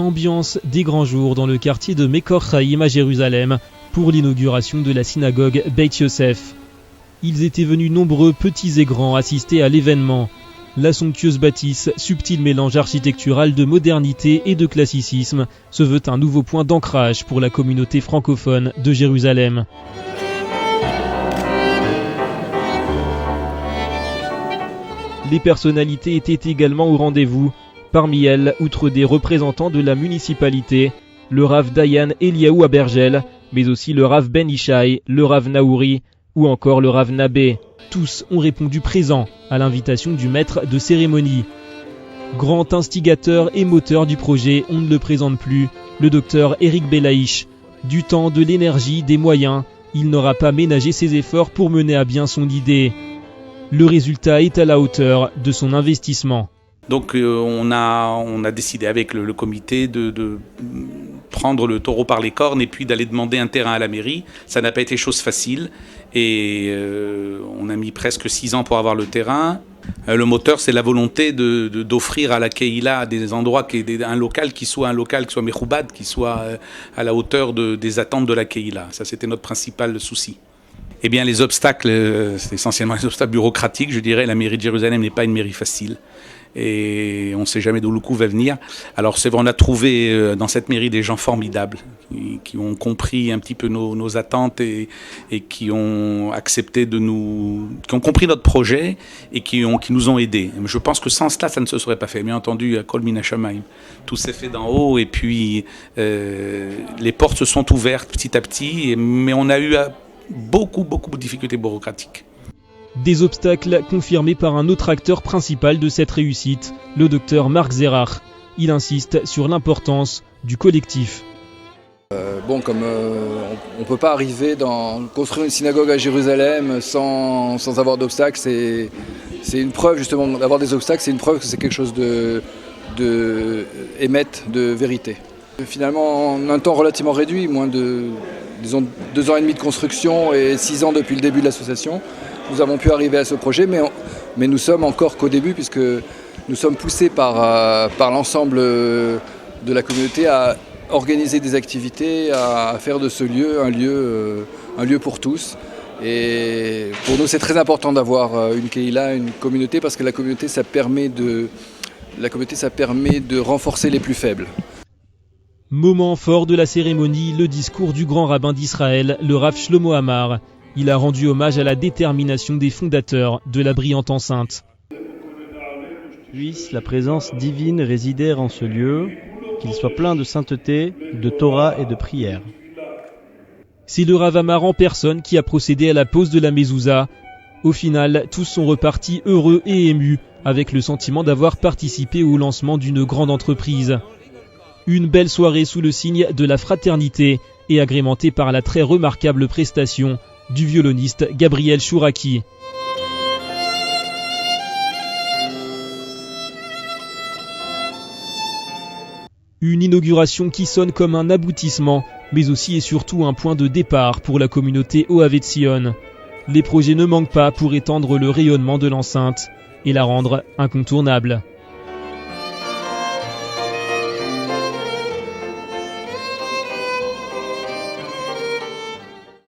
Ambiance des grands jours dans le quartier de Mekor Chaim à Jérusalem pour l'inauguration de la synagogue Beit Yosef. Ils étaient venus nombreux, petits et grands, assister à l'événement. La somptueuse bâtisse, subtil mélange architectural de modernité et de classicisme, se veut un nouveau point d'ancrage pour la communauté francophone de Jérusalem. Les personnalités étaient également au rendez-vous. Parmi elles, outre des représentants de la municipalité, le Rav Dayan Eliaou Abergel, mais aussi le Rav Ben Ishai, le Rav Naouri ou encore le Rav Nabé. Tous ont répondu présents à l'invitation du maître de cérémonie. Grand instigateur et moteur du projet, on ne le présente plus, le docteur Eric Belaïch. Du temps, de l'énergie, des moyens, il n'aura pas ménagé ses efforts pour mener à bien son idée. Le résultat est à la hauteur de son investissement. Donc on a décidé avec le comité de prendre le taureau par les cornes et puis d'aller demander un terrain à la mairie. Ça n'a pas été chose facile et on a mis presque 6 ans pour avoir le terrain. Le moteur, c'est la volonté d'offrir à la Keïla des endroits, un local qui soit mechoubad, qui soit à la hauteur des attentes de la Keïla. Ça, c'était notre principal souci. Eh bien, les obstacles, c'est essentiellement les obstacles bureaucratiques. Je dirais, la mairie de Jérusalem n'est pas une mairie facile. Et on ne sait jamais d'où le coup va venir. Alors c'est vrai, on a trouvé dans cette mairie des gens formidables qui ont compris un petit peu nos attentes et qui ont accepté qui ont compris notre projet et qui nous ont aidés. Je pense que sans cela, ça ne se serait pas fait. Bien entendu, à Kol Min Hashamayim, tout s'est fait d'en haut et puis les portes se sont ouvertes petit à petit, mais on a eu beaucoup de difficultés bureaucratiques. Des obstacles confirmés par un autre acteur principal de cette réussite, le docteur Marc Zerach. Il insiste sur l'importance du collectif. Comme on ne peut pas arriver construire une synagogue à Jérusalem sans avoir d'obstacles, c'est une preuve justement d'avoir des obstacles, c'est une preuve que c'est quelque chose de émettre de vérité. Finalement, en un temps relativement réduit, disons 2 ans et demi de construction et 6 ans depuis le début de l'association, nous avons pu arriver à ce projet, mais nous sommes encore qu'au début puisque nous sommes poussés par l'ensemble de la communauté à organiser des activités, à faire de ce lieu un lieu pour tous. Et pour nous, c'est très important d'avoir une Keïla, une communauté, parce que la communauté, ça permet de renforcer les plus faibles. Moment fort de la cérémonie, le discours du grand rabbin d'Israël, le Rav Shlomo Amar. Il a rendu hommage à la détermination des fondateurs de la brillante enceinte. Puisse la présence divine résider en ce lieu, qu'il soit plein de sainteté, de Torah et de prière. C'est le Rav Amar en personne qui a procédé à la pose de la mezouza. Au final, tous sont repartis heureux et émus, avec le sentiment d'avoir participé au lancement d'une grande entreprise. Une belle soirée sous le signe de la fraternité et agrémentée par la très remarquable prestation du violoniste Gabriel Chouraki. Une inauguration qui sonne comme un aboutissement, mais aussi et surtout un point de départ pour la communauté Ohavet Tzion. Les projets ne manquent pas pour étendre le rayonnement de l'enceinte et la rendre incontournable.